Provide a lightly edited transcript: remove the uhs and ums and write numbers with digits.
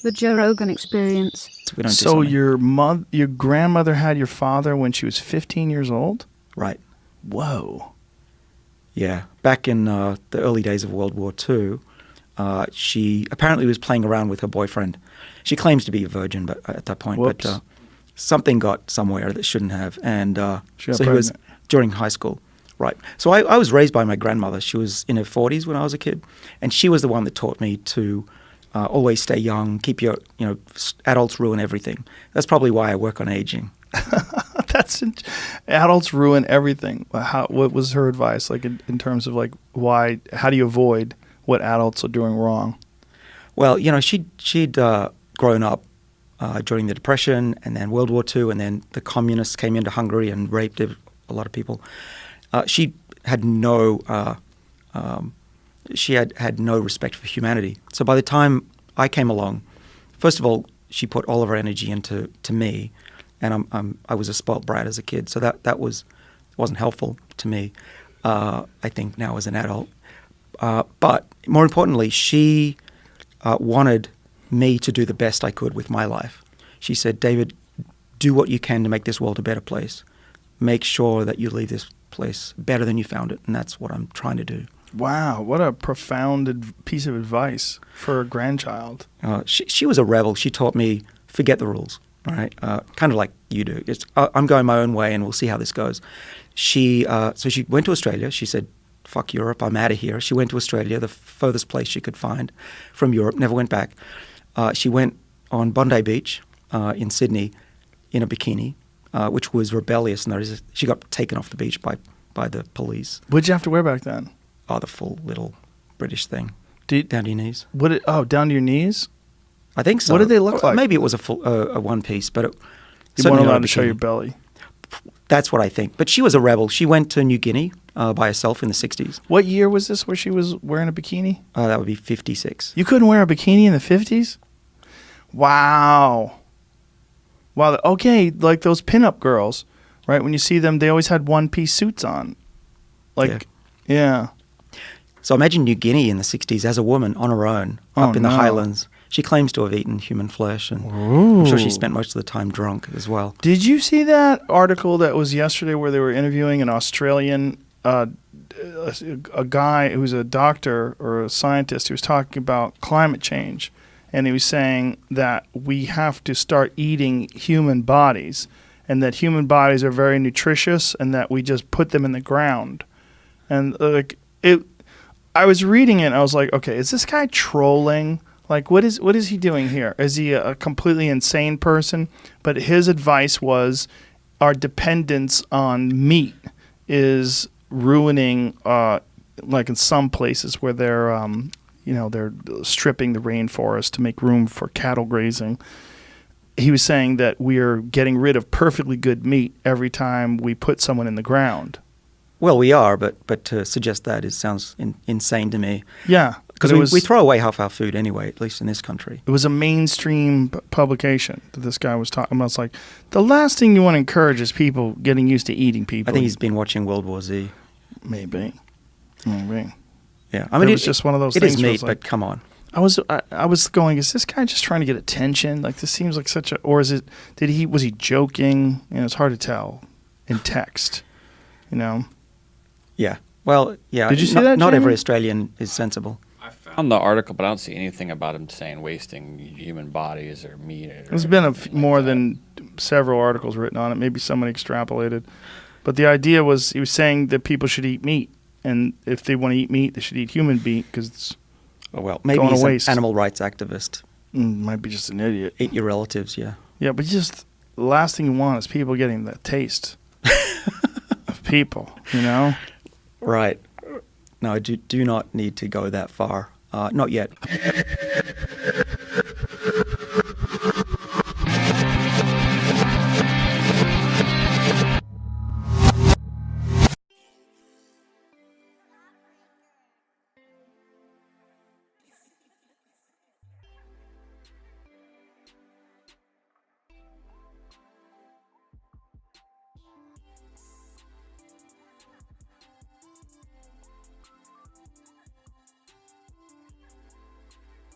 The Joe Rogan Experience. We don't do So something. your grandmother had your father when she was 15 years old? Right. Whoa. Yeah. Back in the early days of World War II, she apparently was playing around with her boyfriend. She claims to be a virgin but at that point, Whoops. but something got somewhere that shouldn't have. And She got so he was pregnant. during high school. Right. So I was raised by my grandmother. She was in her 40s when I was a kid, and she was the one that taught me to always stay young, keep your, adults ruin everything. That's probably why I work on aging. Adults ruin everything. What was her advice, like in terms of like how do you avoid what adults are doing wrong? Well, she'd grown up during the Depression and then World War II, and then the communists came into Hungary and raped a lot of people. She had no had no respect for humanity. So by the time I came along, first of all, she put all of her energy into me, and I was a spoilt brat as a kid, so that wasn't helpful to me. I think now as an adult, but more importantly, she wanted me to do the best I could with my life. She said, "David, do what you can to make this world a better place. Make sure that you leave this place better than you found it," and that's what I'm trying to do. Wow, what a profound piece of advice for a grandchild. She was a rebel. She taught me, forget the rules, all right? Kind of like you do. I'm going my own way, and we'll see how this goes. So she went to Australia. She said, fuck Europe, I'm out of here. She went to Australia, the furthest place she could find from Europe, never went back. She went on Bondi Beach in Sydney in a bikini, which was rebellious. And she got taken off the beach by the police. What'd you have to wear back then? Oh, the full little British thing. Down to your knees. Down to your knees? I think so. What did they look like? Maybe it was a one piece, but You weren't allowed to show your belly. That's what I think. But she was a rebel. She went to New Guinea by herself in the 60s. What year was this where she was wearing a bikini? That would be 56. You couldn't wear a bikini in the 50s? Wow. Wow. Okay, like those pinup girls, right? When you see them, they always had one-piece suits on. Yeah. So imagine New Guinea in the 60s as a woman on her own, up in the highlands. She claims to have eaten human flesh, and I'm sure she spent most of the time drunk as well. Did you see that article that was yesterday where they were interviewing an Australian, a guy who's a doctor or a scientist who was talking about climate change, and he was saying that we have to start eating human bodies, and that human bodies are very nutritious, and that we just put them in the ground. And I was reading it, and I was like, okay, is this guy trolling? Like, what is he doing here? Is he a completely insane person? But his advice was our dependence on meat is ruining, like in some places where they're stripping the rainforest to make room for cattle grazing. He was saying that we're getting rid of perfectly good meat every time we put someone in the ground. Well, we are, but to suggest that sounds insane to me. Yeah. Because we throw away half our food anyway, at least in this country. It was a mainstream publication that this guy was talking about. It's like, the last thing you want to encourage is people getting used to eating people. I think he's been watching World War Z. Maybe. Yeah. I mean, it's just one of those things. It is meat, but come on. I was going, is this guy just trying to get attention? Like, this seems like such a, or is it, was he joking? It's hard to tell in text, Yeah. Well, yeah. Did you see that, Not Jamie? every Australian is sensible. I found the article, but I don't see anything about him saying wasting human bodies or meat. There's been more than several articles written on it. Maybe someone extrapolated. But the idea was, he was saying that people should eat meat. And if they want to eat meat, they should eat human meat because it's maybe going he's to waste. An animal rights activist. Might be just an idiot. Eat your relatives, yeah. Yeah, but just the last thing you want is people getting the taste of people, Right. No, I do not need to go that far. Not yet.